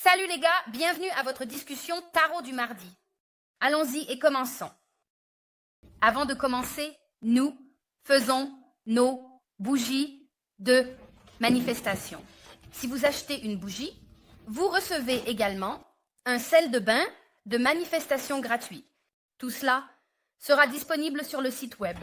Salut les gars, bienvenue à votre discussion tarot du mardi. Allons-y et commençons. Avant de commencer, nous faisons nos bougies de manifestation. Si vous achetez une bougie, vous recevez également un sel de bain de manifestation gratuit. Tout cela sera disponible sur le site web.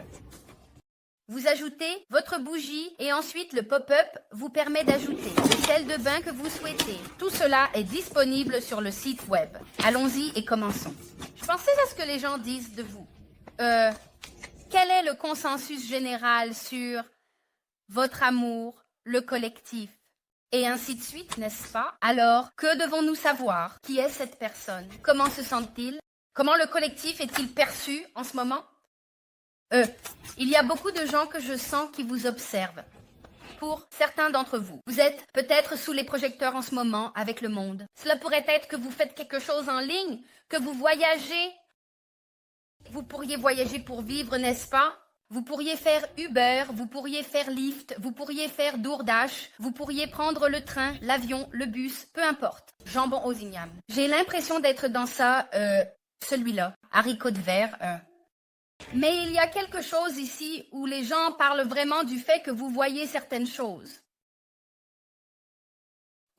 Vous ajoutez votre bougie et ensuite le pop-up vous permet d'ajouter le sel de bain que vous souhaitez. Tout cela est disponible sur le site web. Allons-y et commençons. Je pensais à ce que les gens disent de vous. Quel est le consensus général sur votre amour, le collectif, et ainsi de suite, n'est-ce pas? Alors, que devons-nous savoir? Qui est cette personne? Comment se sent-il? Comment le collectif est-il perçu en ce moment? Il y a beaucoup de gens que je sens qui vous observent. Pour certains d'entre vous, vous êtes peut-être sous les projecteurs en ce moment avec le monde. Cela pourrait être que vous faites quelque chose en ligne, que vous voyagez. Vous pourriez voyager pour vivre, n'est-ce pas? Vous pourriez faire Uber, vous pourriez faire Lyft, vous pourriez faire DoorDash, vous pourriez prendre le train, l'avion, le bus, peu importe. Jambon aux ignames. J'ai l'impression d'être dans ça, celui-là, haricots de verre, Mais il y a quelque chose ici où les gens parlent vraiment du fait que vous voyez certaines choses.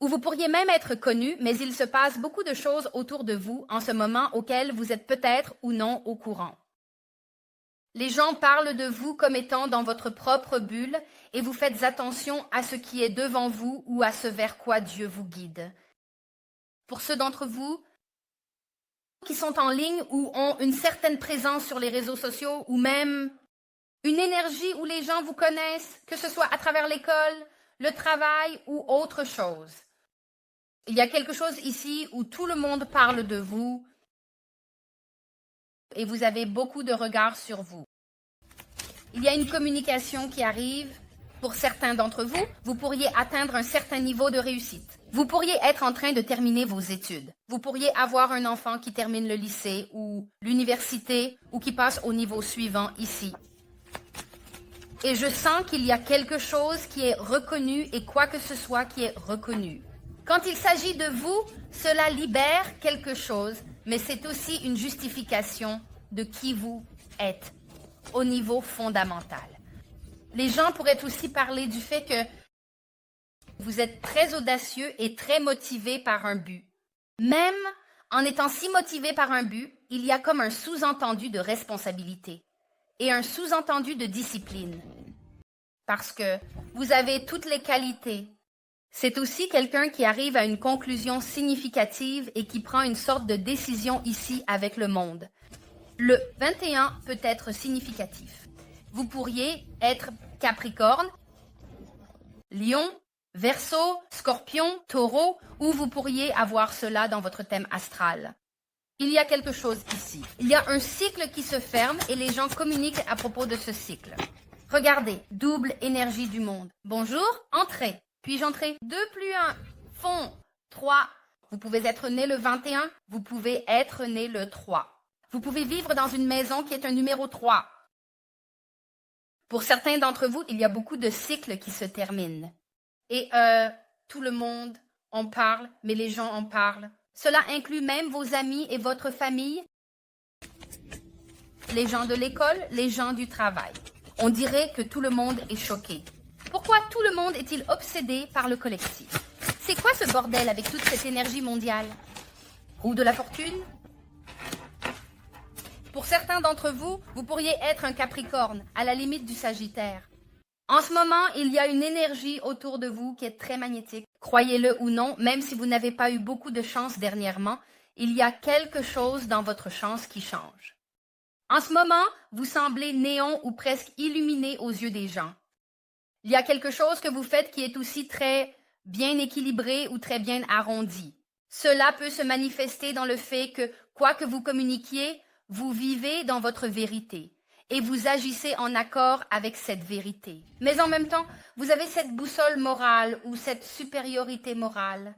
Où vous pourriez même être connu, mais il se passe beaucoup de choses autour de vous en ce moment auxquelles vous êtes peut-être ou non au courant. Les gens parlent de vous comme étant dans votre propre bulle et vous faites attention à ce qui est devant vous ou à ce vers quoi Dieu vous guide. Pour ceux d'entre vous qui sont en ligne ou ont une certaine présence sur les réseaux sociaux ou même une énergie où les gens vous connaissent, que ce soit à travers l'école, le travail ou autre chose. Il y a quelque chose ici où tout le monde parle de vous et vous avez beaucoup de regards sur vous. Il y a une communication qui arrive. Pour certains d'entre vous, vous pourriez atteindre un certain niveau de réussite. Vous pourriez être en train de terminer vos études. Vous pourriez avoir un enfant qui termine le lycée ou l'université ou qui passe au niveau suivant ici. Et je sens qu'il y a quelque chose qui est reconnu et quoi que ce soit qui est reconnu. Quand il s'agit de vous, cela libère quelque chose, mais c'est aussi une justification de qui vous êtes au niveau fondamental. Les gens pourraient aussi parler du fait que vous êtes très audacieux et très motivé par un but. Même en étant si motivé par un but, il y a comme un sous-entendu de responsabilité et un sous-entendu de discipline. Parce que vous avez toutes les qualités. C'est aussi quelqu'un qui arrive à une conclusion significative et qui prend une sorte de décision ici avec le monde. Le 21 peut être significatif. Vous pourriez être Capricorne, Lion, Verseau, Scorpion, Taureau, ou vous pourriez avoir cela dans votre thème astral. Il y a quelque chose ici. Il y a un cycle qui se ferme et les gens communiquent à propos de ce cycle. Regardez, double énergie du monde. Bonjour, entrez. Puis-je entrer? 2 plus 1, fond, 3. Vous pouvez être né le 21, vous pouvez être né le 3. Vous pouvez vivre dans une maison qui est un numéro 3. Pour certains d'entre vous, il y a beaucoup de cycles qui se terminent. Et tout le monde en parle, mais les gens en parlent. Cela inclut même vos amis et votre famille, les gens de l'école, les gens du travail. On dirait que tout le monde est choqué. Pourquoi tout le monde est-il obsédé par le collectif? C'est quoi ce bordel avec toute cette énergie mondiale? Roue de la fortune? Pour certains d'entre vous, vous pourriez être un Capricorne, à la limite du Sagittaire. En ce moment, il y a une énergie autour de vous qui est très magnétique. Croyez-le ou non, même si vous n'avez pas eu beaucoup de chance dernièrement, il y a quelque chose dans votre chance qui change. En ce moment, vous semblez néon ou presque illuminé aux yeux des gens. Il y a quelque chose que vous faites qui est aussi très bien équilibré ou très bien arrondi. Cela peut se manifester dans le fait que, quoi que vous communiquiez, vous vivez dans votre vérité et vous agissez en accord avec cette vérité. Mais en même temps, vous avez cette boussole morale ou cette supériorité morale.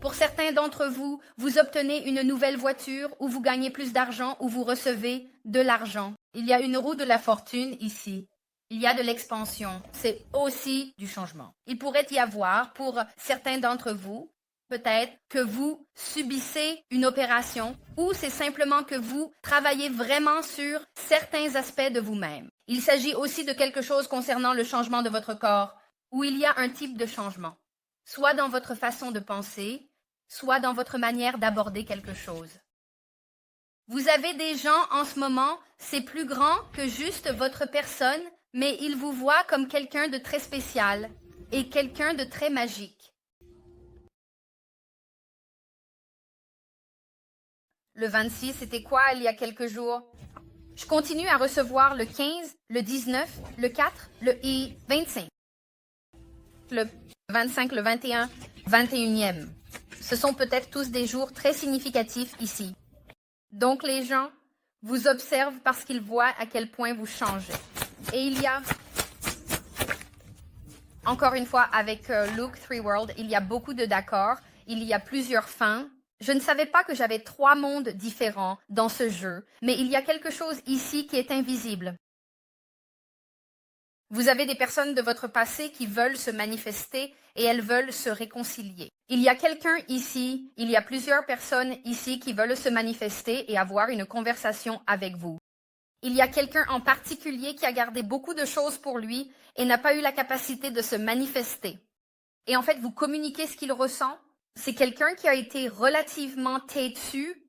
Pour certains d'entre vous, vous obtenez une nouvelle voiture ou vous gagnez plus d'argent ou vous recevez de l'argent. Il y a une roue de la fortune ici. Il y a de l'expansion. C'est aussi du changement. Il pourrait y avoir, pour certains d'entre vous, Peut-être que vous subissez une opération ou c'est simplement que vous travaillez vraiment sur certains aspects de vous-même. Il s'agit aussi de quelque chose concernant le changement de votre corps, où il y a un type de changement, soit dans votre façon de penser, soit dans votre manière d'aborder quelque chose. Vous avez des gens en ce moment, c'est plus grand que juste votre personne, mais ils vous voient comme quelqu'un de très spécial et quelqu'un de très magique. Le 26, c'était quoi il y a quelques jours? Je continue à recevoir le 15, le 19, le 4, le 25. Le 25, le 21, 21e. Ce sont peut-être tous des jours très significatifs ici. Donc les gens vous observent parce qu'ils voient à quel point vous changez. Et il y a, encore une fois, avec Luke 3 World, il y a beaucoup de d'accords, il y a plusieurs fins. Je ne savais pas que j'avais 3 mondes différents dans ce jeu, mais il y a quelque chose ici qui est invisible. Vous avez des personnes de votre passé qui veulent se manifester et elles veulent se réconcilier. Il y a quelqu'un ici, il y a plusieurs personnes ici qui veulent se manifester et avoir une conversation avec vous. Il y a quelqu'un en particulier qui a gardé beaucoup de choses pour lui et n'a pas eu la capacité de se manifester. Et en fait, vous communiquez ce qu'il ressent. C'est quelqu'un qui a été relativement têtu.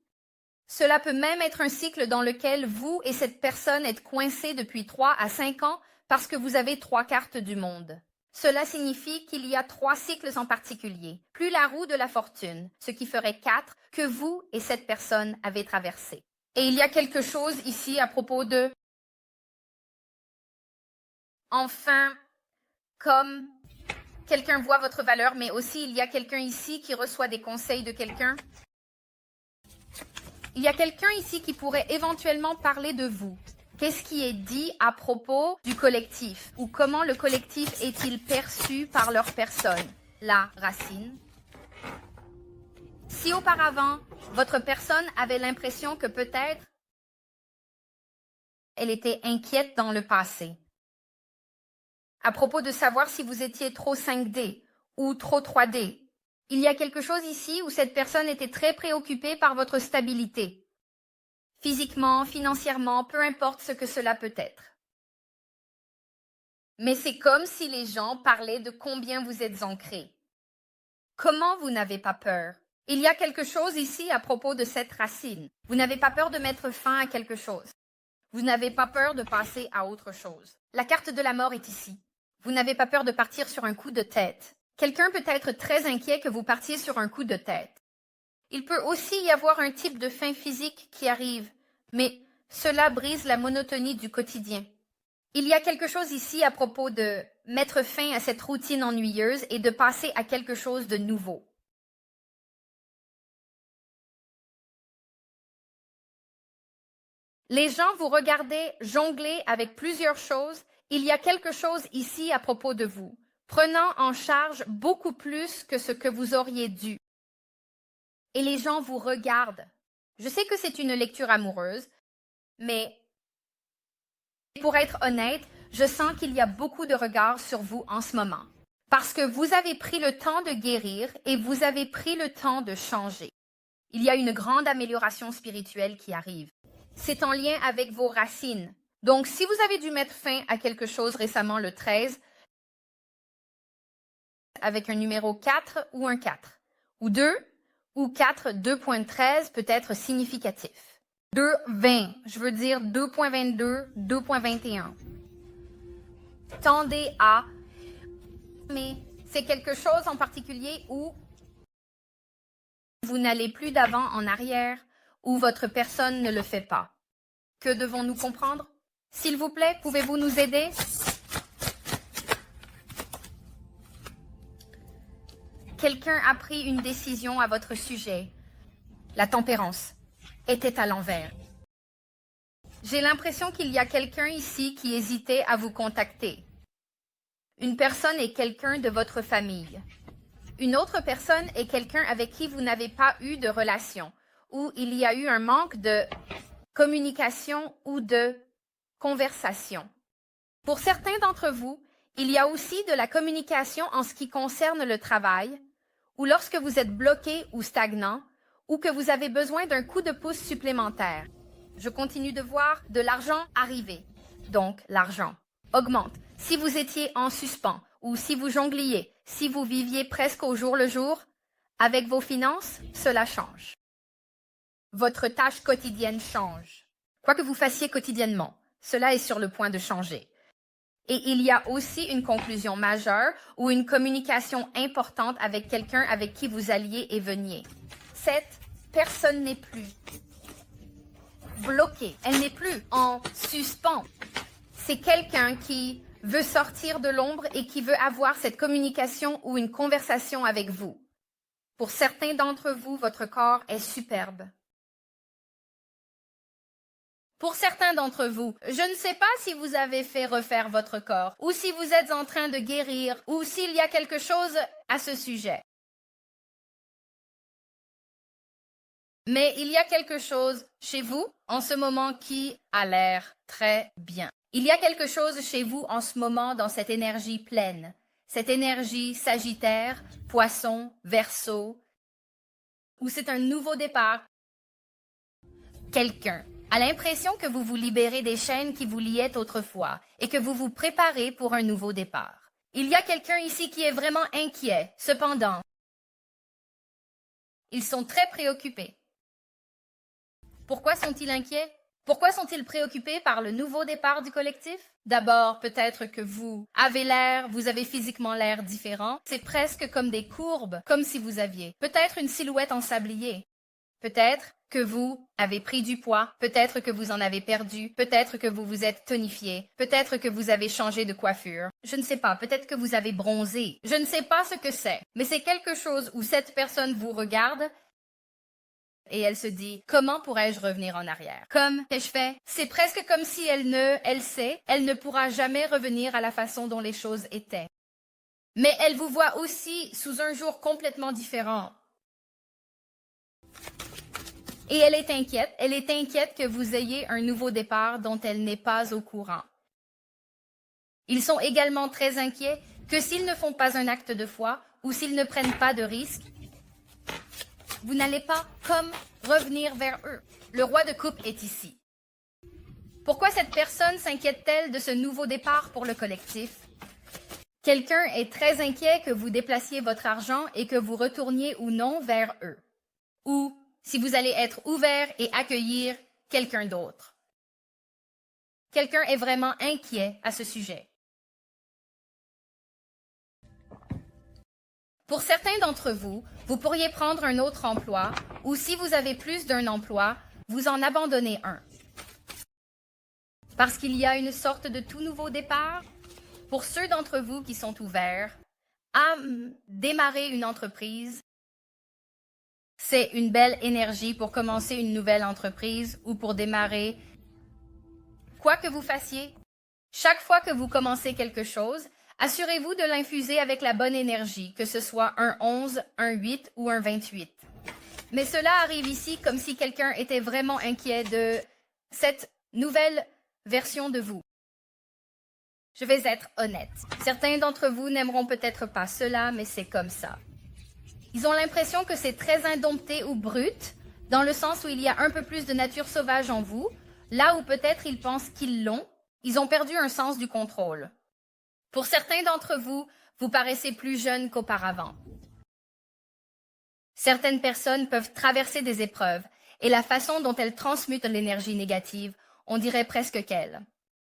Cela peut même être un cycle dans lequel vous et cette personne êtes coincés depuis 3 à 5 ans parce que vous avez 3 cartes du monde. Cela signifie qu'il y a 3 cycles en particulier, plus la roue de la fortune, ce qui ferait 4 que vous et cette personne avez traversé. Et il y a quelque chose ici à propos de... Enfin, comme quelqu'un voit votre valeur, mais aussi il y a quelqu'un ici qui reçoit des conseils de quelqu'un. Il y a quelqu'un ici qui pourrait éventuellement parler de vous. Qu'est-ce qui est dit à propos du collectif? Ou comment le collectif est-il perçu par leur personne? La racine. Si auparavant, votre personne avait l'impression que peut-être elle était inquiète dans le passé, à propos de savoir si vous étiez trop 5D ou trop 3D, il y a quelque chose ici où cette personne était très préoccupée par votre stabilité. Physiquement, financièrement, peu importe ce que cela peut être. Mais c'est comme si les gens parlaient de combien vous êtes ancré. Comment vous n'avez pas peur? Il y a quelque chose ici à propos de cette racine. Vous n'avez pas peur de mettre fin à quelque chose. Vous n'avez pas peur de passer à autre chose. La carte de la mort est ici. Vous n'avez pas peur de partir sur un coup de tête. Quelqu'un peut être très inquiet que vous partiez sur un coup de tête. Il peut aussi y avoir un type de fin physique qui arrive, mais cela brise la monotonie du quotidien. Il y a quelque chose ici à propos de mettre fin à cette routine ennuyeuse et de passer à quelque chose de nouveau. Les gens vous regardaient jongler avec plusieurs choses. Il y a quelque chose ici à propos de vous, prenant en charge beaucoup plus que ce que vous auriez dû. Et les gens vous regardent. Je sais que c'est une lecture amoureuse, mais pour être honnête, je sens qu'il y a beaucoup de regards sur vous en ce moment. Parce que vous avez pris le temps de guérir et vous avez pris le temps de changer. Il y a une grande amélioration spirituelle qui arrive. C'est en lien avec vos racines. Donc, si vous avez dû mettre fin à quelque chose récemment le 13, avec un numéro 4 ou un 4, ou 2, ou 4, 2.13 peut être significatif. 2.20, je veux dire 2.22, 2.21. Tendez à, mais c'est quelque chose en particulier où vous n'allez plus d'avant en arrière, où votre personne ne le fait pas. Que devons-nous comprendre? S'il vous plaît, pouvez-vous nous aider? Quelqu'un a pris une décision à votre sujet. La tempérance était à l'envers. J'ai l'impression qu'il y a quelqu'un ici qui hésitait à vous contacter. Une personne est quelqu'un de votre famille. Une autre personne est quelqu'un avec qui vous n'avez pas eu de relation, où il y a eu un manque de communication ou de conversation. Pour certains d'entre vous, il y a aussi de la communication en ce qui concerne le travail, ou lorsque vous êtes bloqué ou stagnant, ou que vous avez besoin d'un coup de pouce supplémentaire. Je continue de voir de l'argent arriver. Donc, l'argent augmente. Si vous étiez en suspens, ou si vous jongliez, si vous viviez presque au jour le jour, avec vos finances, cela change. Votre tâche quotidienne change. Quoi que vous fassiez quotidiennement, cela est sur le point de changer. Et il y a aussi une conclusion majeure ou une communication importante avec quelqu'un avec qui vous alliez et veniez. Cette personne n'est plus bloquée, elle n'est plus en suspens. C'est quelqu'un qui veut sortir de l'ombre et qui veut avoir cette communication ou une conversation avec vous. Pour certains d'entre vous, votre corps est superbe. Pour certains d'entre vous, je ne sais pas si vous avez fait refaire votre corps, ou si vous êtes en train de guérir, ou s'il y a quelque chose à ce sujet. Mais il y a quelque chose chez vous en ce moment qui a l'air très bien. Il y a quelque chose chez vous en ce moment dans cette énergie pleine, cette énergie Sagittaire, Poisson, Verseau, où c'est un nouveau départ. Quelqu'un a l'impression que vous vous libérez des chaînes qui vous liaient autrefois et que vous vous préparez pour un nouveau départ. Il y a quelqu'un ici qui est vraiment inquiet. Cependant, ils sont très préoccupés. Pourquoi sont-ils inquiets? Pourquoi sont-ils préoccupés par le nouveau départ du collectif? D'abord, peut-être que vous avez physiquement l'air différent. C'est presque comme des courbes, comme si vous aviez peut-être une silhouette en sablier. Peut-être que vous avez pris du poids, peut-être que vous en avez perdu, peut-être que vous vous êtes tonifié, peut-être que vous avez changé de coiffure. Je ne sais pas, peut-être que vous avez bronzé. Je ne sais pas ce que c'est, mais c'est quelque chose où cette personne vous regarde et elle se dit, comment pourrais-je revenir en arrière? Comme qu'ai-je fait? C'est presque comme si elle ne pourra jamais revenir à la façon dont les choses étaient. Mais elle vous voit aussi sous un jour complètement différent. Et elle est inquiète que vous ayez un nouveau départ dont elle n'est pas au courant. Ils sont également très inquiets que s'ils ne font pas un acte de foi ou s'ils ne prennent pas de risques, vous n'allez pas comme revenir vers eux. Le roi de coupe est ici. Pourquoi cette personne s'inquiète-t-elle de ce nouveau départ pour le collectif? Quelqu'un est très inquiet que vous déplaciez votre argent et que vous retourniez ou non vers eux. Ou si vous allez être ouvert et accueillir quelqu'un d'autre. Quelqu'un est vraiment inquiet à ce sujet. Pour certains d'entre vous, vous pourriez prendre un autre emploi, ou si vous avez plus d'un emploi, vous en abandonnez un. Parce qu'il y a une sorte de tout nouveau départ. Pour ceux d'entre vous qui sont ouverts à démarrer une entreprise, c'est une belle énergie pour commencer une nouvelle entreprise ou pour démarrer. Quoi que vous fassiez, chaque fois que vous commencez quelque chose, assurez-vous de l'infuser avec la bonne énergie, que ce soit un 11, un 8 ou un 28. Mais cela arrive ici comme si quelqu'un était vraiment inquiet de cette nouvelle version de vous. Je vais être honnête. Certains d'entre vous n'aimeront peut-être pas cela, mais c'est comme ça. Ils ont l'impression que c'est très indompté ou brut, dans le sens où il y a un peu plus de nature sauvage en vous, là où peut-être ils pensent qu'ils l'ont, ils ont perdu un sens du contrôle. Pour certains d'entre vous, vous paraissez plus jeune qu'auparavant. Certaines personnes peuvent traverser des épreuves, et la façon dont elles transmutent l'énergie négative, on dirait presque qu'elles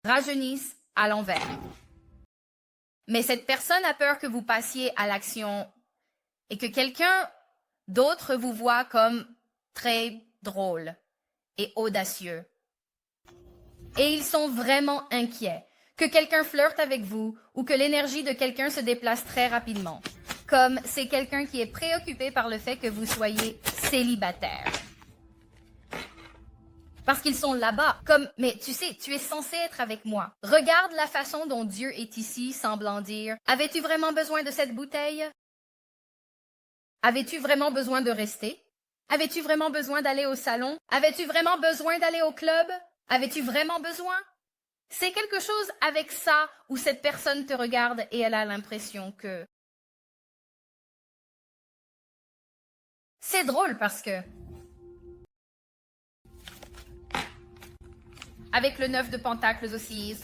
rajeunissent à l'envers. Mais cette personne a peur que vous passiez à l'action et que quelqu'un d'autre vous voit comme très drôle et audacieux. Et ils sont vraiment inquiets que quelqu'un flirte avec vous ou que l'énergie de quelqu'un se déplace très rapidement. Comme c'est quelqu'un qui est préoccupé par le fait que vous soyez célibataire. Parce qu'ils sont là-bas, comme « Mais tu sais, tu es censé être avec moi. Regarde la façon dont Dieu est ici, semblant dire « Avais-tu vraiment besoin de cette bouteille? Avais-tu vraiment besoin de rester? Avais-tu vraiment besoin d'aller au salon? Avais-tu vraiment besoin d'aller au club? Avais-tu vraiment besoin? » C'est quelque chose avec ça où cette personne te regarde et elle a l'impression que C'est drôle parce que avec le 9 de pentacles aussi.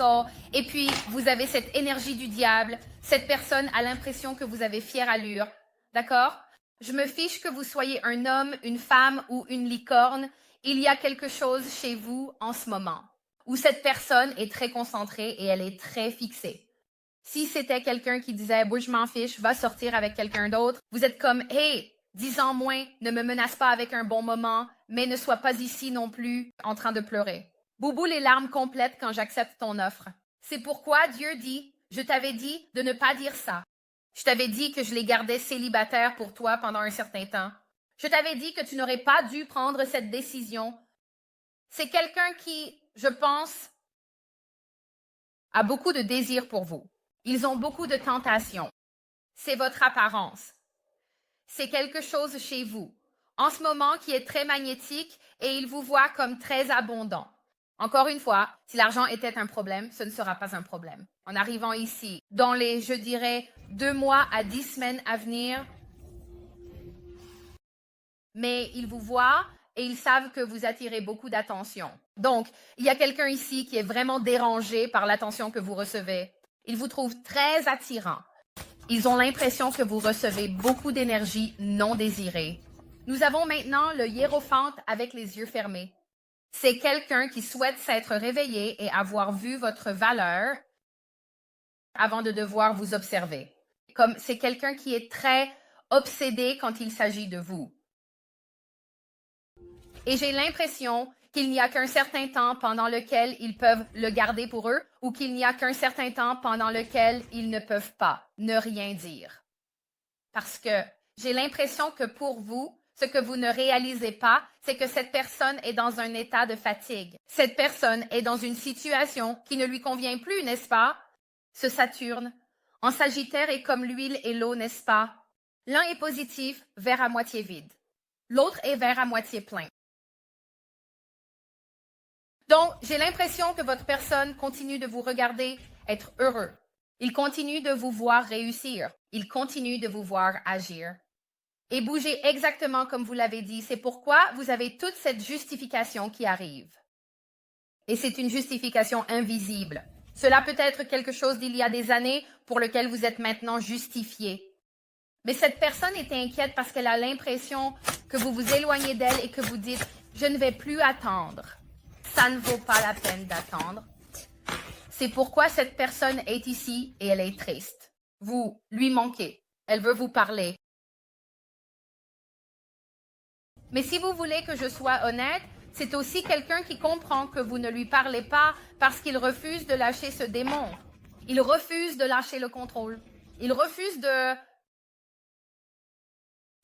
Et puis, vous avez cette énergie du diable. Cette personne a l'impression que vous avez fière allure. D'accord? Je me fiche que vous soyez un homme, une femme ou une licorne. Il y a quelque chose chez vous en ce moment où cette personne est très concentrée et elle est très fixée. Si c'était quelqu'un qui disait « Moi, je m'en fiche, va sortir avec quelqu'un d'autre », vous êtes comme « Hey, 10 ans moins, ne me menace pas avec un bon moment, mais ne sois pas ici non plus en train de pleurer. » Boubou les larmes complètes quand j'accepte ton offre. C'est pourquoi Dieu dit, je t'avais dit de ne pas dire ça. Je t'avais dit que je les gardais célibataires pour toi pendant un certain temps. Je t'avais dit que tu n'aurais pas dû prendre cette décision. C'est quelqu'un qui, je pense, a beaucoup de désir pour vous. Ils ont beaucoup de tentations. C'est votre apparence. C'est quelque chose chez vous, en ce moment qui est très magnétique et il vous voit comme très abondant. Encore une fois, si l'argent était un problème, ce ne sera pas un problème. En arrivant ici, dans les, je dirais, 2 mois à 10 semaines à venir, mais ils vous voient et ils savent que vous attirez beaucoup d'attention. Donc, il y a quelqu'un ici qui est vraiment dérangé par l'attention que vous recevez. Ils vous trouvent très attirant. Ils ont l'impression que vous recevez beaucoup d'énergie non désirée. Nous avons maintenant le hiérophante avec les yeux fermés. C'est quelqu'un qui souhaite s'être réveillé et avoir vu votre valeur avant de devoir vous observer. Comme c'est quelqu'un qui est très obsédé quand il s'agit de vous. Et j'ai l'impression qu'il n'y a qu'un certain temps pendant lequel ils peuvent le garder pour eux ou qu'il n'y a qu'un certain temps pendant lequel ils ne peuvent pas ne rien dire. Parce que j'ai l'impression que pour vous, ce que vous ne réalisez pas, c'est que cette personne est dans un état de fatigue. Cette personne est dans une situation qui ne lui convient plus, n'est-ce pas? Ce Saturne, en Sagittaire, est comme l'huile et l'eau, n'est-ce pas? L'un est positif, verre à moitié vide. L'autre est verre à moitié plein. Donc, j'ai l'impression que votre personne continue de vous regarder être heureux. Il continue de vous voir réussir. Il continue de vous voir agir. Et bouger exactement comme vous l'avez dit. C'est pourquoi vous avez toute cette justification qui arrive. Et c'est une justification invisible. Cela peut être quelque chose d'il y a des années pour lequel vous êtes maintenant justifié. Mais cette personne est inquiète parce qu'elle a l'impression que vous vous éloignez d'elle et que vous dites « Je ne vais plus attendre. Ça ne vaut pas la peine d'attendre. » C'est pourquoi cette personne est ici et elle est triste. Vous lui manquez. Elle veut vous parler. Mais si vous voulez que je sois honnête, c'est aussi quelqu'un qui comprend que vous ne lui parlez pas parce qu'il refuse de lâcher ce démon. Il refuse de lâcher le contrôle. Il refuse de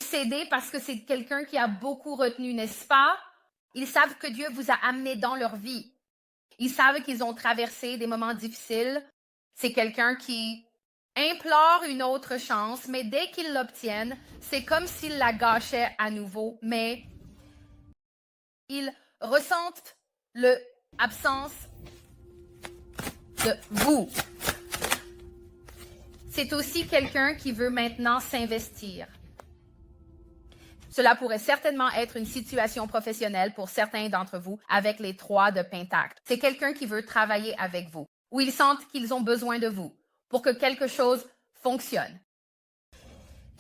céder parce que c'est quelqu'un qui a beaucoup retenu, n'est-ce pas? Ils savent que Dieu vous a amené dans leur vie. Ils savent qu'ils ont traversé des moments difficiles. C'est quelqu'un qui implore une autre chance, mais dès qu'ils l'obtiennent, c'est comme s'ils la gâchaient à nouveau, mais ils ressentent l'absence de vous. C'est aussi quelqu'un qui veut maintenant s'investir. Cela pourrait certainement être une situation professionnelle pour certains d'entre vous avec les 3 de Pentacle. C'est quelqu'un qui veut travailler avec vous, où ils sentent qu'ils ont besoin de vous pour que quelque chose fonctionne.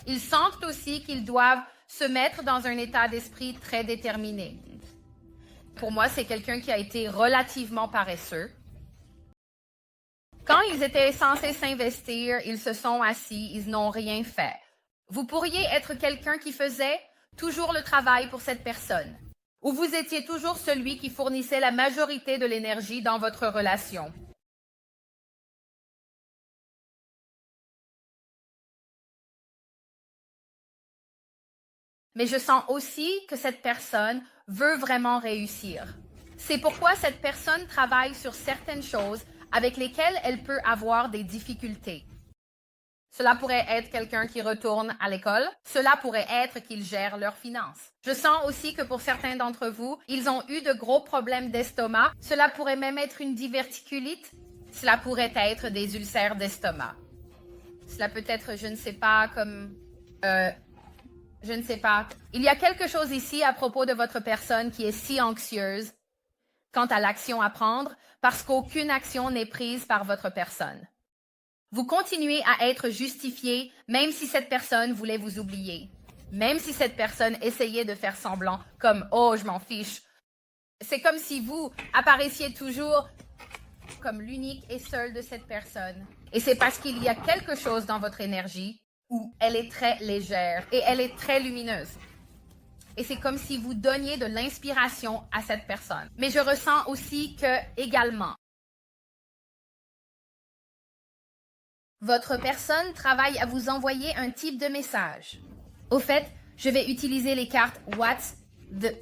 Ils sentent aussi qu'ils doivent se mettre dans un état d'esprit très déterminé. Pour moi, c'est quelqu'un qui a été relativement paresseux. Quand ils étaient censés s'investir, ils se sont assis, ils n'ont rien fait. Vous pourriez être quelqu'un qui faisait toujours le travail pour cette personne, ou vous étiez toujours celui qui fournissait la majorité de l'énergie dans votre relation. Mais je sens aussi que cette personne veut vraiment réussir. C'est pourquoi cette personne travaille sur certaines choses avec lesquelles elle peut avoir des difficultés. Cela pourrait être quelqu'un qui retourne à l'école. Cela pourrait être qu'ils gèrent leurs finances. Je sens aussi que pour certains d'entre vous, ils ont eu de gros problèmes d'estomac. Cela pourrait même être une diverticulite. Cela pourrait être des ulcères d'estomac. Cela peut être, je ne sais pas, comme Je ne sais pas. Il y a quelque chose ici à propos de votre personne qui est si anxieuse quant à l'action à prendre parce qu'aucune action n'est prise par votre personne. Vous continuez à être justifié même si cette personne voulait vous oublier. Même si cette personne essayait de faire semblant comme « Oh, je m'en fiche ». C'est comme si vous apparaissiez toujours comme l'unique et seul de cette personne. Et c'est parce qu'il y a quelque chose dans votre énergie où elle est très légère et elle est très lumineuse. Et c'est comme si vous donniez de l'inspiration à cette personne. Mais je ressens aussi que, également, votre personne travaille à vous envoyer un type de message. Au fait, je vais utiliser les cartes What's the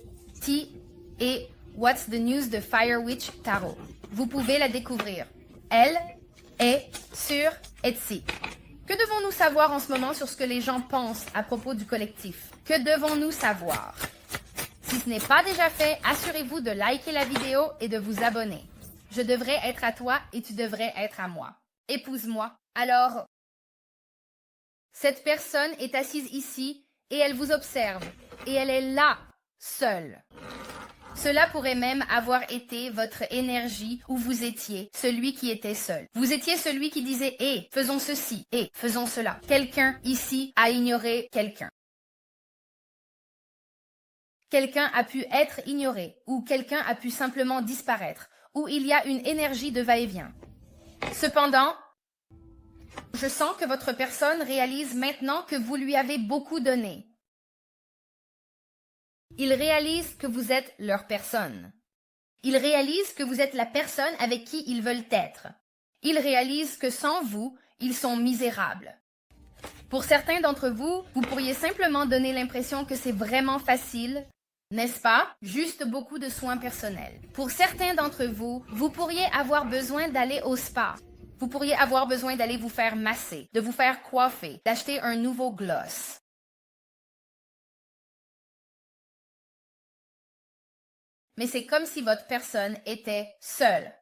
Tea et What's the News de Fire Witch Tarot. Vous pouvez la découvrir. Elle est sur Etsy. Que devons-nous savoir en ce moment sur ce que les gens pensent à propos du collectif? Que devons-nous savoir? Si ce n'est pas déjà fait, assurez-vous de liker la vidéo et de vous abonner. Je devrais être à toi et tu devrais être à moi. Épouse-moi. Alors, cette personne est assise ici et elle vous observe. Et elle est là, seule. Cela pourrait même avoir été votre énergie où vous étiez celui qui était seul. Vous étiez celui qui disait « Eh, faisons ceci, eh, faisons cela ». Quelqu'un ici a ignoré quelqu'un. Quelqu'un a pu être ignoré ou quelqu'un a pu simplement disparaître ou il y a une énergie de va-et-vient. Cependant, je sens que votre personne réalise maintenant que vous lui avez beaucoup donné. Ils réalisent que vous êtes leur personne. Ils réalisent que vous êtes la personne avec qui ils veulent être. Ils réalisent que sans vous, ils sont misérables. Pour certains d'entre vous, vous pourriez simplement donner l'impression que c'est vraiment facile, n'est-ce pas? Juste beaucoup de soins personnels. Pour certains d'entre vous, vous pourriez avoir besoin d'aller au spa. Vous pourriez avoir besoin d'aller vous faire masser, de vous faire coiffer, d'acheter un nouveau gloss. Mais c'est comme si votre personne était seule.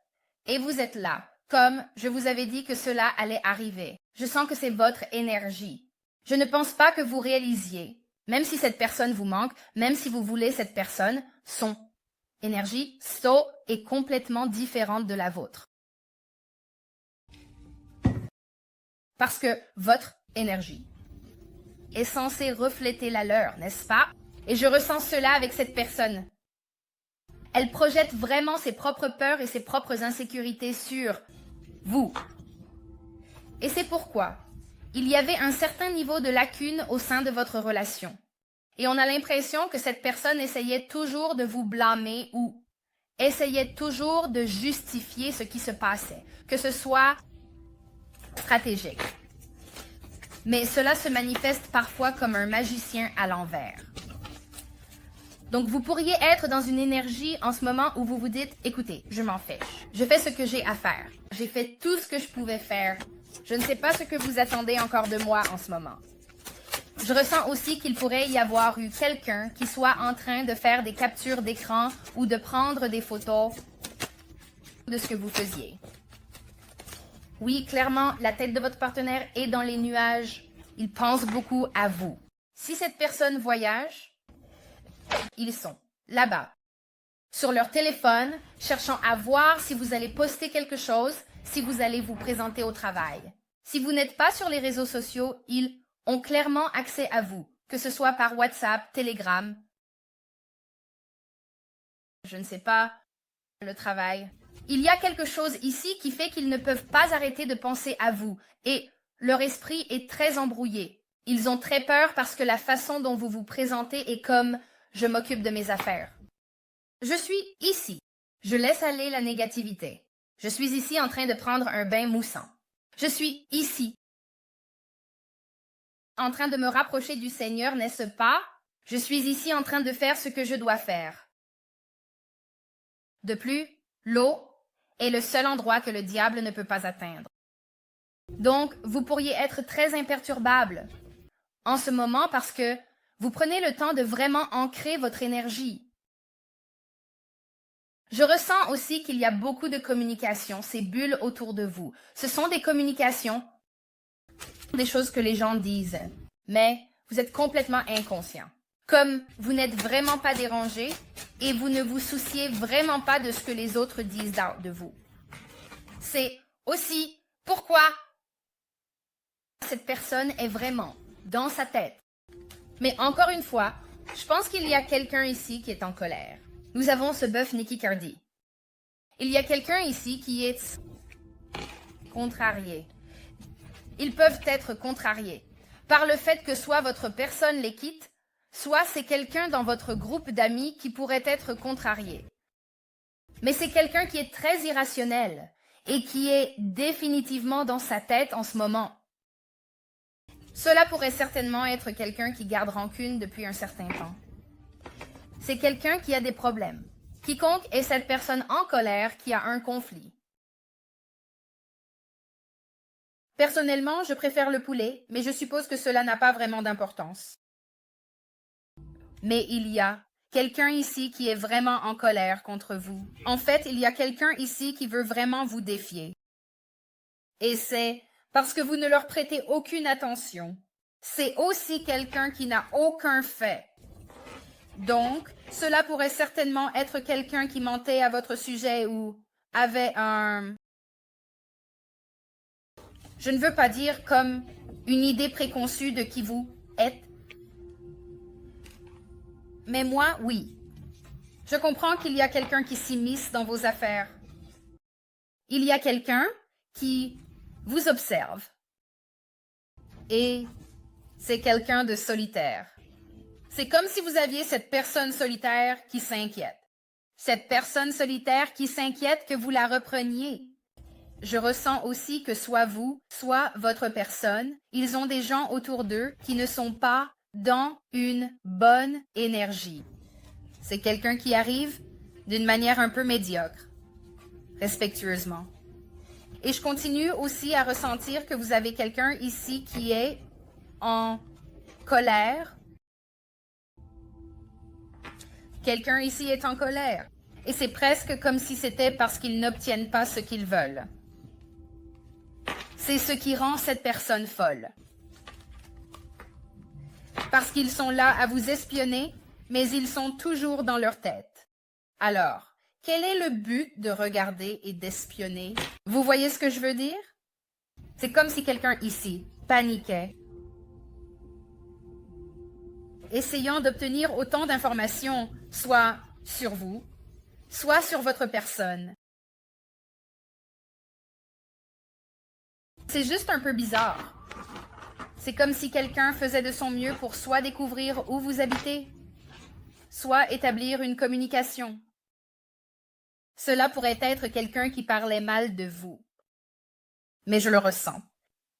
Et vous êtes là, comme je vous avais dit que cela allait arriver. Je sens que c'est votre énergie. Je ne pense pas que vous réalisiez, même si cette personne vous manque, même si vous voulez cette personne, son énergie est complètement différente de la vôtre. Parce que votre énergie est censée refléter la leur, n'est-ce pas? Et je ressens cela avec cette personne. Elle projette vraiment ses propres peurs et ses propres insécurités sur vous. Et c'est pourquoi il y avait un certain niveau de lacune au sein de votre relation. Et on a l'impression que cette personne essayait toujours de vous blâmer ou essayait toujours de justifier ce qui se passait, que ce soit stratégique. Mais cela se manifeste parfois comme un magicien à l'envers. Donc, vous pourriez être dans une énergie en ce moment où vous vous dites « Écoutez, je m'en fiche. Je fais ce que j'ai à faire. J'ai fait tout ce que je pouvais faire. Je ne sais pas ce que vous attendez encore de moi en ce moment. » Je ressens aussi qu'il pourrait y avoir eu quelqu'un qui soit en train de faire des captures d'écran ou de prendre des photos de ce que vous faisiez. Oui, clairement, la tête de votre partenaire est dans les nuages. Il pense beaucoup à vous. Si cette personne voyage, ils sont là-bas, sur leur téléphone, cherchant à voir si vous allez poster quelque chose, si vous allez vous présenter au travail. Si vous n'êtes pas sur les réseaux sociaux, ils ont clairement accès à vous, que ce soit par WhatsApp, Telegram, je ne sais pas, le travail. Il y a quelque chose ici qui fait qu'ils ne peuvent pas arrêter de penser à vous, et leur esprit est très embrouillé. Ils ont très peur parce que la façon dont vous vous présentez est comme « je m'occupe de mes affaires ». Je suis ici. Je laisse aller la négativité. Je suis ici en train de prendre un bain moussant. Je suis ici, en train de me rapprocher du Seigneur, n'est-ce pas? Je suis ici en train de faire ce que je dois faire. De plus, l'eau est le seul endroit que le diable ne peut pas atteindre. Donc, vous pourriez être très imperturbable en ce moment parce que vous prenez le temps de vraiment ancrer votre énergie. Je ressens aussi qu'il y a beaucoup de communication, ces bulles autour de vous. Ce sont des communications, des choses que les gens disent. Mais Vous êtes complètement inconscient. Comme vous n'êtes vraiment pas dérangé et vous ne vous souciez vraiment pas de ce que les autres disent de vous. C'est aussi pourquoi cette personne est vraiment dans sa tête. Mais encore une fois, je pense qu'il y a quelqu'un ici qui est en colère. Nous avons ce bœuf Nikki Cardi. Il y a quelqu'un ici qui est contrarié. Ils peuvent être contrariés par le fait que soit votre personne les quitte, soit c'est quelqu'un dans votre groupe d'amis qui pourrait être contrarié. Mais c'est quelqu'un qui est très irrationnel et qui est définitivement dans sa tête en ce moment. Cela pourrait certainement être quelqu'un qui garde rancune depuis un certain temps. C'est quelqu'un qui a des problèmes. Quiconque est cette personne en colère qui a un conflit. Personnellement, je préfère le poulet, mais je suppose que cela n'a pas vraiment d'importance. Mais il y a quelqu'un ici qui est vraiment en colère contre vous. En fait, il y a quelqu'un ici qui veut vraiment vous défier. Et c'est parce que vous ne leur prêtez aucune attention. C'est aussi quelqu'un qui n'a aucun fait. Donc, cela pourrait certainement être quelqu'un qui mentait à votre sujet ou avait un... Je ne veux pas dire comme une idée préconçue de qui vous êtes. Mais moi, oui. Je comprends qu'il y a quelqu'un qui s'immisce dans vos affaires. Il y a quelqu'un qui vous observe. Et c'est quelqu'un de solitaire. C'est comme si vous aviez cette personne solitaire qui s'inquiète. Cette personne solitaire qui s'inquiète que vous la repreniez. Je ressens aussi que soit vous, soit votre personne, ils ont des gens autour d'eux qui ne sont pas dans une bonne énergie. C'est quelqu'un qui arrive d'une manière un peu médiocre, respectueusement. Et je continue aussi à ressentir que vous avez quelqu'un ici qui est en colère. Quelqu'un ici est en colère. Et c'est presque comme si c'était parce qu'ils n'obtiennent pas ce qu'ils veulent. C'est ce qui rend cette personne folle. Parce qu'ils sont là à vous espionner, mais ils sont toujours dans leur tête. Alors, quel est le but de regarder et d'espionner? Vous voyez ce que je veux dire? C'est comme si quelqu'un ici paniquait, essayant d'obtenir autant d'informations, soit sur vous, soit sur votre personne. C'est juste un peu bizarre. C'est comme si quelqu'un faisait de son mieux pour soit découvrir où vous habitez, soit établir une communication. Cela pourrait être quelqu'un qui parlait mal de vous. Mais je le ressens.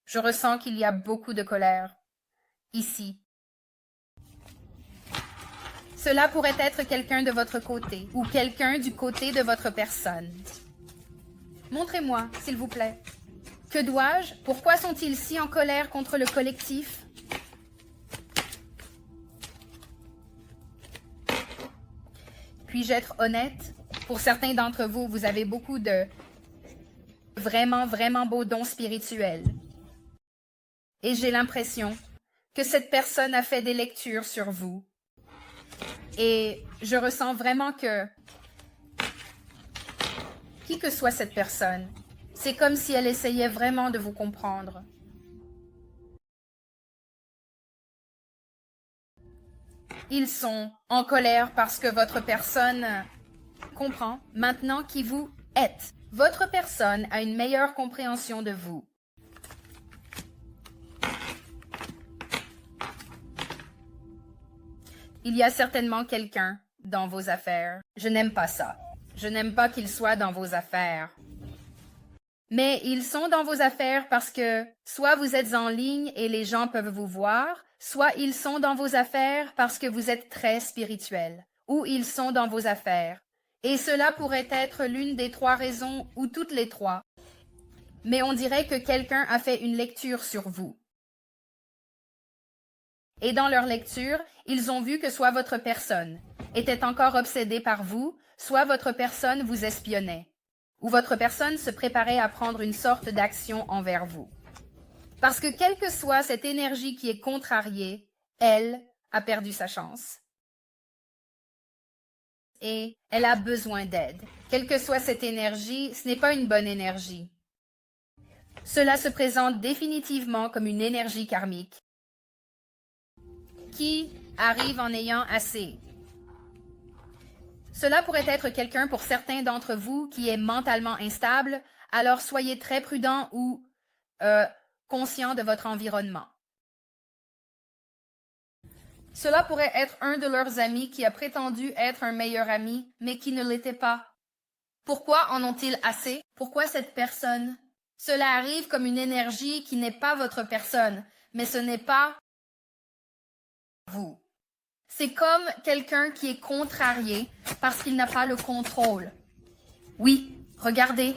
Je ressens qu'il y a beaucoup de colère ici. Cela pourrait être quelqu'un de votre côté ou quelqu'un du côté de votre personne. Montrez-moi, s'il vous plaît. Que dois-je? Pourquoi sont-ils si en colère contre le collectif? Puis-je être honnête? Pour certains d'entre vous, vous avez beaucoup de vraiment, vraiment beaux dons spirituels. Et j'ai l'impression que cette personne a fait des lectures sur vous. Et je ressens vraiment que, qui que soit cette personne, c'est comme si elle essayait vraiment de vous comprendre. Ils sont en colère parce que votre personne comprend maintenant qui vous êtes. Votre personne a une meilleure compréhension de vous. Il y a certainement quelqu'un dans vos affaires. Je n'aime pas ça. Je n'aime pas qu'il soit dans vos affaires. Mais ils sont dans vos affaires parce que soit vous êtes en ligne et les gens peuvent vous voir, soit ils sont dans vos affaires parce que vous êtes très spirituel, ou ils sont dans vos affaires. Et cela pourrait être l'une des trois raisons ou toutes les trois. Mais on dirait que quelqu'un a fait une lecture sur vous. Et dans leur lecture, ils ont vu que soit votre personne était encore obsédée par vous, soit votre personne vous espionnait, ou votre personne se préparait à prendre une sorte d'action envers vous. Parce que quelle que soit cette énergie qui est contrariée, Elle a perdu sa chance. Et elle a besoin d'aide. Quelle que soit cette énergie, ce n'est pas une bonne énergie. Cela se présente définitivement comme une énergie karmique qui arrive en ayant assez. Cela pourrait être quelqu'un pour certains d'entre vous qui est mentalement instable, alors soyez très prudent ou conscient de votre environnement. Cela pourrait être un de leurs amis qui a prétendu être un meilleur ami, mais qui ne l'était pas. Pourquoi en ont-ils assez? Pourquoi cette personne? Cela arrive comme une énergie qui n'est pas votre personne, mais ce n'est pas vous. C'est comme quelqu'un qui est contrarié parce qu'il n'a pas le contrôle. Oui, regardez,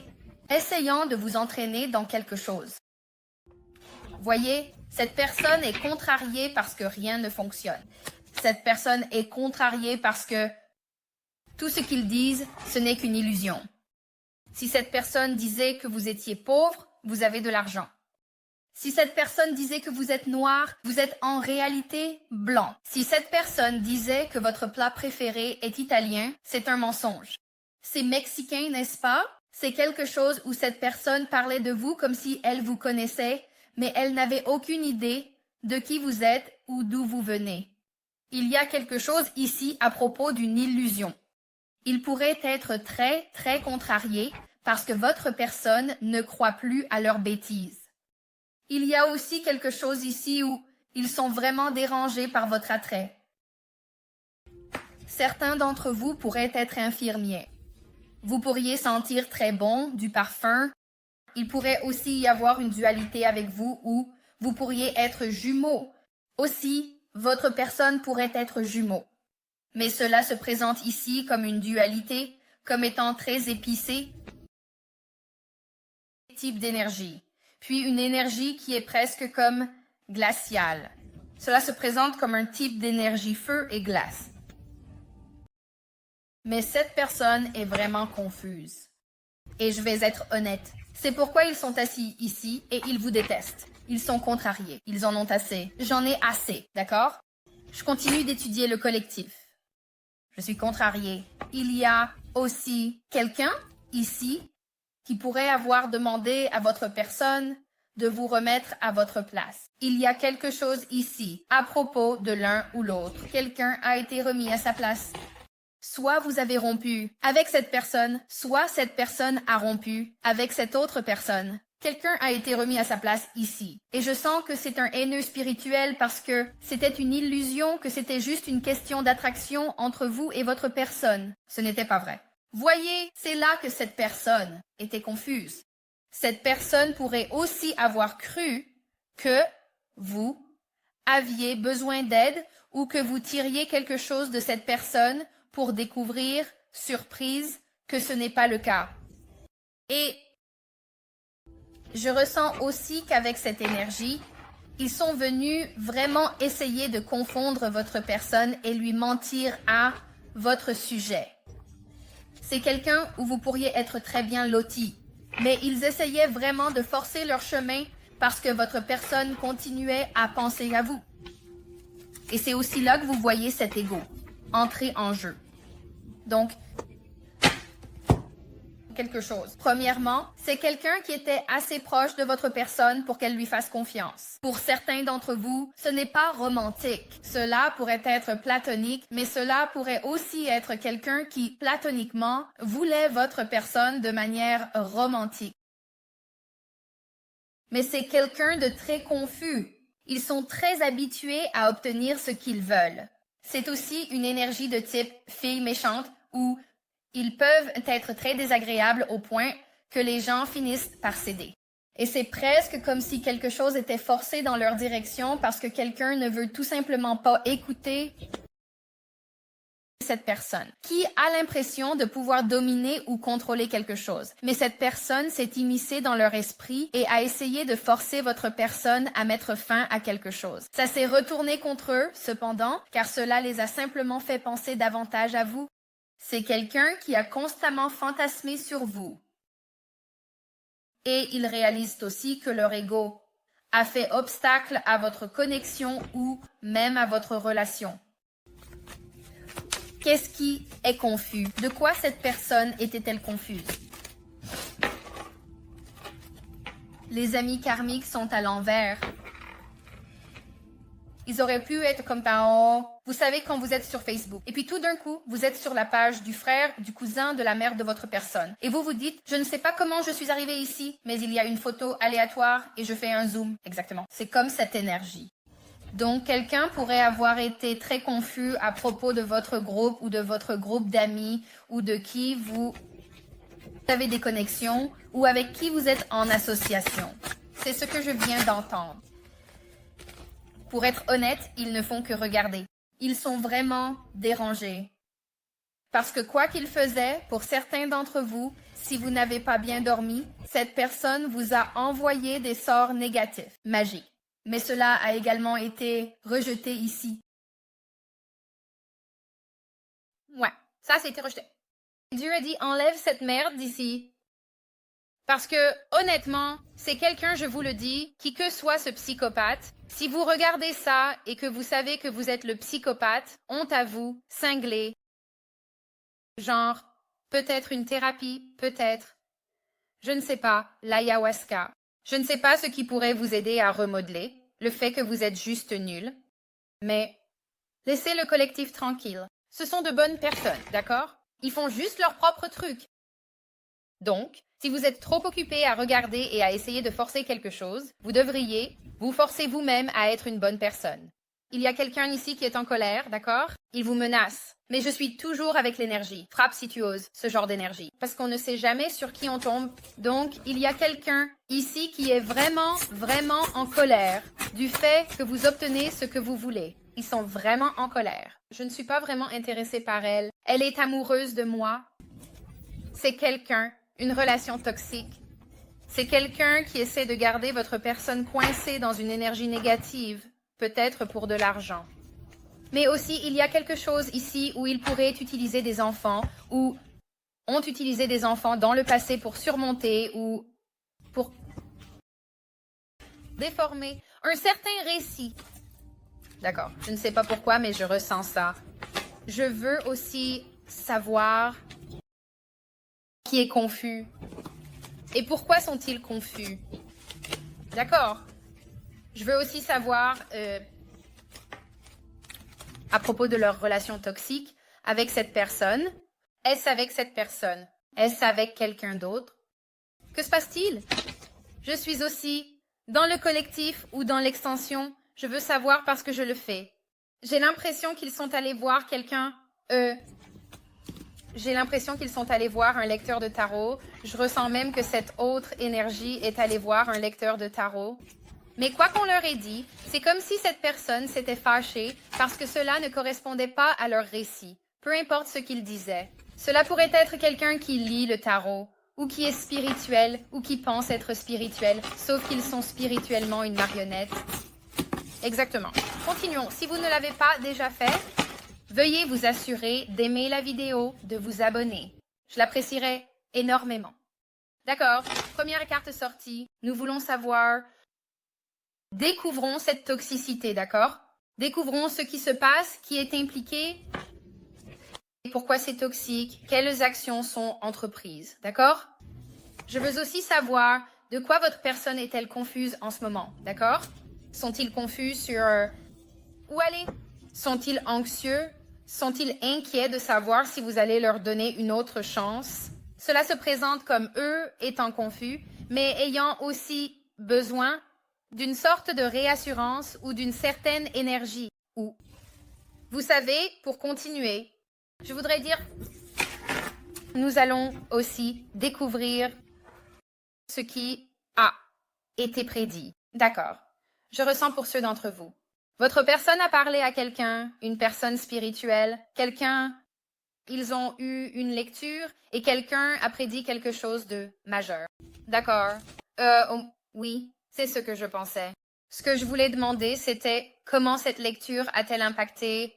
essayons de vous entraîner dans quelque chose. Voyez, cette personne est contrariée parce que rien ne fonctionne. Cette personne est contrariée parce que tout ce qu'ils disent, ce n'est qu'une illusion. Si cette personne disait que vous étiez pauvre, vous avez de l'argent. Si cette personne disait que vous êtes noir, vous êtes en réalité blanc. Si cette personne disait que votre plat préféré est italien, c'est un mensonge. C'est mexicain, n'est-ce pas? C'est quelque chose où cette personne parlait de vous comme si elle vous connaissait, mais elle n'avait aucune idée de qui vous êtes ou d'où vous venez. Il y a quelque chose ici à propos d'une illusion. Il pourrait être très, très contrarié parce que votre personne ne croit plus à leurs bêtises. Il y a aussi quelque chose ici où ils sont vraiment dérangés par votre attrait. Certains d'entre vous pourraient être infirmiers. Vous pourriez sentir très bon, du parfum. Il pourrait aussi y avoir une dualité avec vous où vous pourriez être jumeaux. Aussi, votre personne pourrait être jumeau. Mais cela se présente ici comme une dualité, comme étant très épicé. Type d'énergie. Puis une énergie qui est presque comme glaciale. Cela se présente comme un type d'énergie feu et glace. Mais cette personne est vraiment confuse. Et je vais être honnête. C'est pourquoi ils sont assis ici et ils vous détestent. Ils sont contrariés. Ils en ont assez. J'en ai assez, d'accord? Je continue d'étudier le collectif. Je suis contrariée. Il y a aussi quelqu'un ici qui pourrait avoir demandé à votre personne de vous remettre à votre place. Il y a quelque chose ici à propos de l'un ou l'autre. Quelqu'un a été remis à sa place. Soit vous avez rompu avec cette personne, soit cette personne a rompu avec cette autre personne. Quelqu'un a été remis à sa place ici. Et je sens que c'est un haineux spirituel parce que c'était une illusion, que c'était juste une question d'attraction entre vous et votre personne. Ce n'était pas vrai. Voyez, c'est là que cette personne était confuse. Cette personne pourrait aussi avoir cru que vous aviez besoin d'aide ou que vous tiriez quelque chose de cette personne pour découvrir, surprise, que ce n'est pas le cas. Et je ressens aussi qu'avec cette énergie, ils sont venus vraiment essayer de confondre votre personne et lui mentir à votre sujet. C'est quelqu'un où vous pourriez être très bien loti, mais ils essayaient vraiment de forcer leur chemin parce que votre personne continuait à penser à vous. Et c'est aussi là que vous voyez cet ego entrer en jeu. Donc, quelque chose. Premièrement, c'est quelqu'un qui était assez proche de votre personne pour qu'elle lui fasse confiance. Pour certains d'entre vous, ce n'est pas romantique. Cela pourrait être platonique, mais cela pourrait aussi être quelqu'un qui, platoniquement, voulait votre personne de manière romantique. Mais c'est quelqu'un de très confus. Ils sont très habitués à obtenir ce qu'ils veulent. C'est aussi une énergie de type fille méchante où ils peuvent être très désagréables au point que les gens finissent par céder. Et c'est presque comme si quelque chose était forcé dans leur direction parce que quelqu'un ne veut tout simplement pas écouter cette personne, qui a l'impression de pouvoir dominer ou contrôler quelque chose. Mais cette personne s'est immiscée dans leur esprit et a essayé de forcer votre personne à mettre fin à quelque chose. Ça s'est retourné contre eux, cependant, car cela les a simplement fait penser davantage à vous. C'est quelqu'un qui a constamment fantasmé sur vous. Et ils réalisent aussi que leur ego a fait obstacle à votre connexion ou même à votre relation. Qu'est-ce qui est confus? De quoi cette personne était-elle confuse? Les amis karmiques sont à l'envers. Ils auraient pu être comme parents. Vous savez quand vous êtes sur Facebook. Et puis tout d'un coup, vous êtes sur la page du frère, du cousin, de la mère de votre personne. Et vous vous dites, je ne sais pas comment je suis arrivé ici, mais il y a une photo aléatoire et je fais un zoom. Exactement. C'est comme cette énergie. Donc, quelqu'un pourrait avoir été très confus à propos de votre groupe ou de votre groupe d'amis ou de qui vous avez des connexions ou avec qui vous êtes en association. C'est ce que je viens d'entendre. Pour être honnête, ils ne font que regarder. Ils sont vraiment dérangés. Parce que quoi qu'ils faisaient, pour certains d'entre vous, si vous n'avez pas bien dormi, cette personne vous a envoyé des sorts négatifs, magiques. Mais cela a également été rejeté ici. Ouais, ça a été rejeté. Dieu a dit, enlève cette merde d'ici. Parce que, honnêtement, c'est quelqu'un, je vous le dis, qui que soit ce psychopathe, si vous regardez ça et que vous savez que vous êtes le psychopathe, honte à vous, cinglé. Genre, peut-être une thérapie, peut-être. Je ne sais pas, l'ayahuasca. Je ne sais pas ce qui pourrait vous aider à remodeler, le fait que vous êtes juste nul. Mais laissez le collectif tranquille. Ce sont de bonnes personnes, d'accord? Ils font juste leur propre truc. Donc, si vous êtes trop occupé à regarder et à essayer de forcer quelque chose, vous devriez vous forcer vous-même à être une bonne personne. Il y a quelqu'un ici qui est en colère, d'accord? Il vous menace. Mais je suis toujours avec l'énergie. Frappe si tu oses, ce genre d'énergie. Parce qu'on ne sait jamais sur qui on tombe. Donc, il y a quelqu'un ici qui est vraiment, vraiment en colère du fait que vous obtenez ce que vous voulez. Ils sont vraiment en colère. Je ne suis pas vraiment intéressée par elle. Elle est amoureuse de moi. C'est quelqu'un, une relation toxique. C'est quelqu'un qui essaie de garder votre personne coincée dans une énergie négative, peut-être pour de l'argent. Mais aussi, il y a quelque chose ici où il pourrait utiliser des enfants, ou ont utilisé des enfants dans le passé pour surmonter ou pour déformer un certain récit. D'accord, je ne sais pas pourquoi, mais je ressens ça. Je veux aussi savoir qui est confus. Et pourquoi sont-ils confus? D'accord. Je veux aussi savoir à propos de leur relation toxique avec cette personne. Est-ce avec cette personne? Est-ce avec quelqu'un d'autre? Que se passe-t-il? Je suis aussi dans le collectif ou dans l'extension. Je veux savoir parce que je le fais. J'ai l'impression qu'ils sont allés voir quelqu'un. J'ai l'impression qu'ils sont allés voir un lecteur de tarot. Je ressens même que cette autre énergie est allée voir un lecteur de tarot. Mais quoi qu'on leur ait dit, c'est comme si cette personne s'était fâchée parce que cela ne correspondait pas à leur récit, peu importe ce qu'ils disaient. Cela pourrait être quelqu'un qui lit le tarot, ou qui est spirituel, ou qui pense être spirituel, sauf qu'ils sont spirituellement une marionnette. Exactement. Continuons. Si vous ne l'avez pas déjà fait, veuillez vous assurer d'aimer la vidéo, de vous abonner. Je l'apprécierais énormément. D'accord. Première carte sortie. Nous voulons savoir... Découvrons cette toxicité, d'accord? Découvrons ce qui se passe, qui est impliqué, et pourquoi c'est toxique, quelles actions sont entreprises, d'accord? Je veux aussi savoir de quoi votre personne est-elle confuse en ce moment, d'accord? Sont-ils confus sur où aller? Sont-ils anxieux? Sont-ils inquiets de savoir si vous allez leur donner une autre chance? Cela se présente comme eux étant confus, mais ayant aussi besoin d'une sorte de réassurance ou d'une certaine énergie. Ou, vous savez, pour continuer, je voudrais dire, nous allons aussi découvrir ce qui a été prédit. D'accord. Je ressens pour ceux d'entre vous. Votre personne a parlé à quelqu'un, une personne spirituelle, quelqu'un, ils ont eu une lecture et quelqu'un a prédit quelque chose de majeur. D'accord. Oui. C'est ce que je pensais. Ce que je voulais demander, c'était comment cette lecture a-t-elle impacté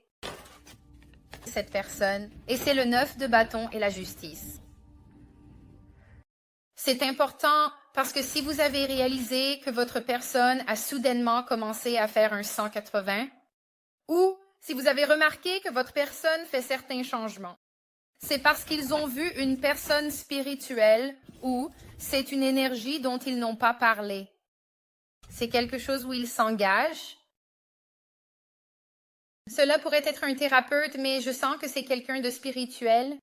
cette personne? Et c'est le 9 de bâton et la justice. C'est important parce que si vous avez réalisé que votre personne a soudainement commencé à faire un 180, ou si vous avez remarqué que votre personne fait certains changements, c'est parce qu'ils ont vu une personne spirituelle ou c'est une énergie dont ils n'ont pas parlé. C'est quelque chose où ils s'engagent. Cela pourrait être un thérapeute, mais je sens que c'est quelqu'un de spirituel.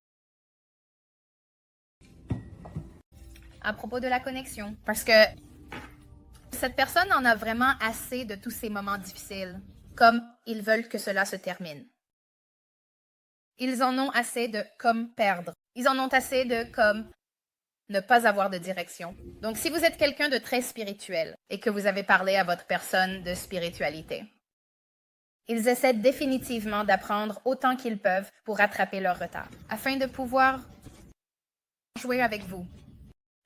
À propos de la connexion, parce que cette personne en a vraiment assez de tous ces moments difficiles, comme ils veulent que cela se termine. Ils en ont assez de comme perdre. Ils en ont assez de comme ne pas avoir de direction. Donc, si vous êtes quelqu'un de très spirituel et que vous avez parlé à votre personne de spiritualité, ils essaient définitivement d'apprendre autant qu'ils peuvent pour rattraper leur retard, afin de pouvoir jouer avec vous.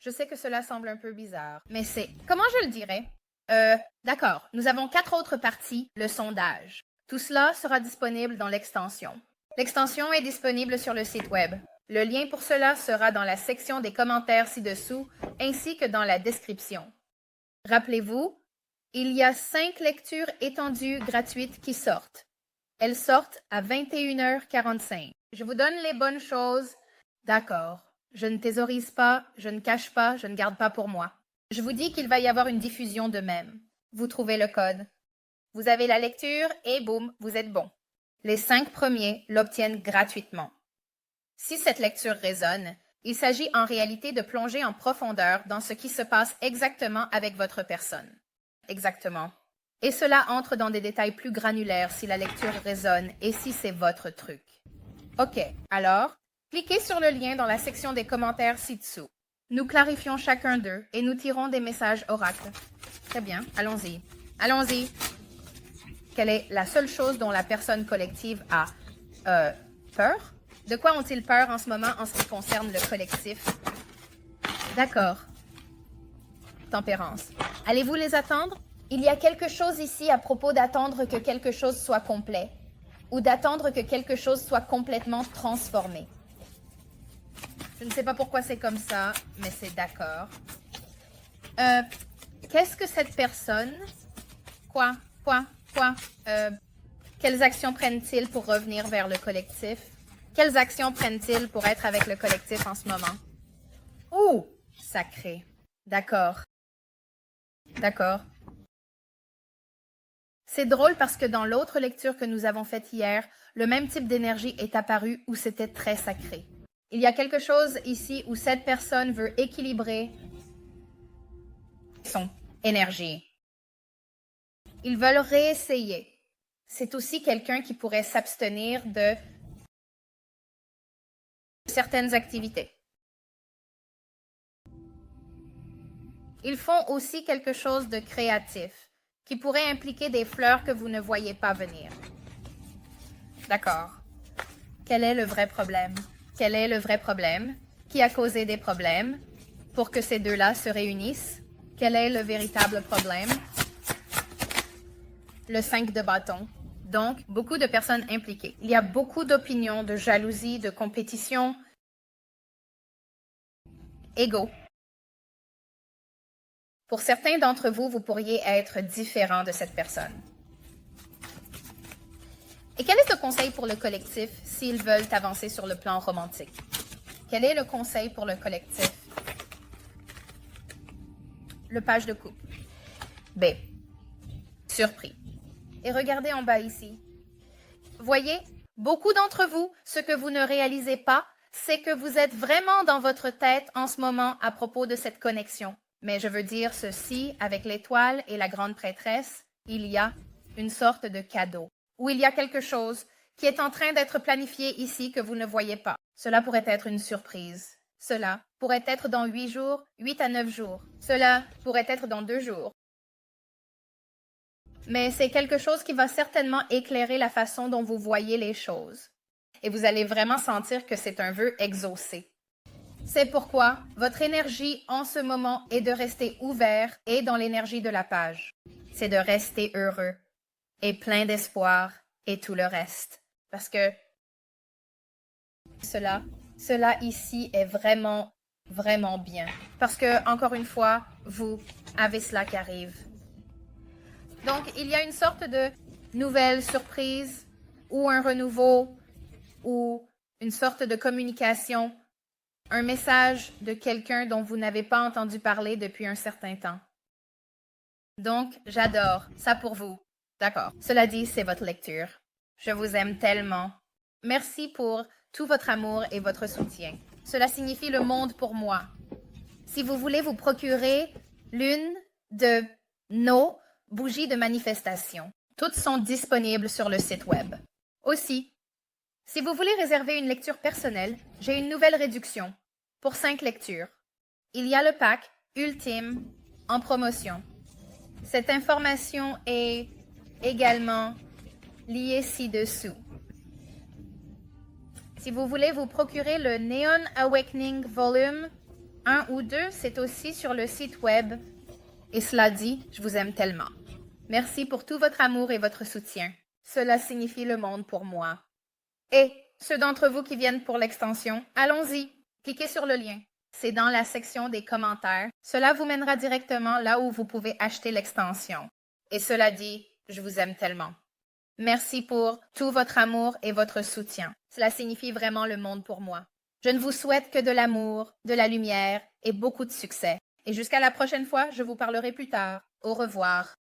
Je sais que cela semble un peu bizarre, mais c'est... Comment je le dirais? D'accord, nous avons 4 autres parties, le sondage. Tout cela sera disponible dans l'extension. L'extension est disponible sur le site web. Le lien pour cela sera dans la section des commentaires ci-dessous, ainsi que dans la description. Rappelez-vous, il y a 5 lectures étendues gratuites qui sortent. Elles sortent à 21h45. Je vous donne les bonnes choses. D'accord. Je ne thésaurise pas, je ne cache pas, je ne garde pas pour moi. Je vous dis qu'il va y avoir une diffusion de même. Vous trouvez le code. Vous avez la lecture et boum, vous êtes bon. Les 5 premiers l'obtiennent gratuitement. Si cette lecture résonne, il s'agit en réalité de plonger en profondeur dans ce qui se passe exactement avec votre personne. Exactement. Et cela entre dans des détails plus granulaires si la lecture résonne et si c'est votre truc. Ok, alors, cliquez sur le lien dans la section des commentaires ci-dessous. Nous clarifions chacun d'eux et nous tirons des messages oracles. Très bien, allons-y. Allons-y. Quelle est la seule chose dont la personne collective a peur? De quoi ont-ils peur en ce moment en ce qui concerne le collectif? D'accord. Tempérance. Allez-vous les attendre? Il y a quelque chose ici à propos d'attendre que quelque chose soit complet ou d'attendre que quelque chose soit complètement transformé. Je ne sais pas pourquoi c'est comme ça, mais c'est d'accord. Qu'est-ce que cette personne... Quoi? Quelles actions prennent-ils pour revenir vers le collectif? Quelles actions prennent-ils pour être avec le collectif en ce moment? Oh! Sacré. D'accord. D'accord. C'est drôle parce que dans l'autre lecture que nous avons faite hier, le même type d'énergie est apparu où c'était très sacré. Il y a quelque chose ici où cette personne veut équilibrer son énergie. Ils veulent réessayer. C'est aussi quelqu'un qui pourrait s'abstenir de certaines activités. Ils font aussi quelque chose de créatif, qui pourrait impliquer des fleurs que vous ne voyez pas venir. D'accord. Quel est le vrai problème? Quel est le vrai problème? Qui a causé des problèmes pour que ces deux-là se réunissent? Quel est le véritable problème? Le 5 de bâton. Donc, beaucoup de personnes impliquées. Il y a beaucoup d'opinions, de jalousie, de compétition. Ego. Pour certains d'entre vous, vous pourriez être différent de cette personne. Et quel est le conseil pour le collectif s'ils veulent avancer sur le plan romantique? Quel est le conseil pour le collectif? Le page de coupe. B. Surpris. Et regardez en bas ici. Voyez, beaucoup d'entre vous, ce que vous ne réalisez pas, c'est que vous êtes vraiment dans votre tête en ce moment à propos de cette connexion. Mais je veux dire ceci, avec l'étoile et la grande prêtresse, il y a une sorte de cadeau, où il y a quelque chose qui est en train d'être planifié ici que vous ne voyez pas. Cela pourrait être une surprise. Cela pourrait être dans 8 jours, 8 à 9 jours. Cela pourrait être dans 2 jours. Mais c'est quelque chose qui va certainement éclairer la façon dont vous voyez les choses. Et vous allez vraiment sentir que c'est un vœu exaucé. C'est pourquoi votre énergie en ce moment est de rester ouvert et dans l'énergie de la page. C'est de rester heureux et plein d'espoir et tout le reste. Parce que cela ici est vraiment vraiment bien. Parce que, encore une fois, vous avez cela qui arrive. Donc, il y a une sorte de nouvelle surprise ou un renouveau ou une sorte de communication, un message de quelqu'un dont vous n'avez pas entendu parler depuis un certain temps. Donc, j'adore ça pour vous. D'accord. Cela dit, c'est votre lecture. Je vous aime tellement. Merci pour tout votre amour et votre soutien. Cela signifie le monde pour moi. Si vous voulez vous procurer l'une de nos bougies de manifestation, toutes sont disponibles sur le site web. Aussi, si vous voulez réserver une lecture personnelle, j'ai une nouvelle réduction pour 5 lectures. Il y a le pack ultime en promotion. Cette information est également liée ci-dessous. Si vous voulez vous procurer le Neon Awakening Volume 1 ou 2, c'est aussi sur le site web. Et cela dit, je vous aime tellement. Merci pour tout votre amour et votre soutien. Cela signifie le monde pour moi. Et ceux d'entre vous qui viennent pour l'extension, allons-y, cliquez sur le lien. C'est dans la section des commentaires. Cela vous mènera directement là où vous pouvez acheter l'extension. Et cela dit, je vous aime tellement. Merci pour tout votre amour et votre soutien. Cela signifie vraiment le monde pour moi. Je ne vous souhaite que de l'amour, de la lumière et beaucoup de succès. Et jusqu'à la prochaine fois, je vous parlerai plus tard. Au revoir.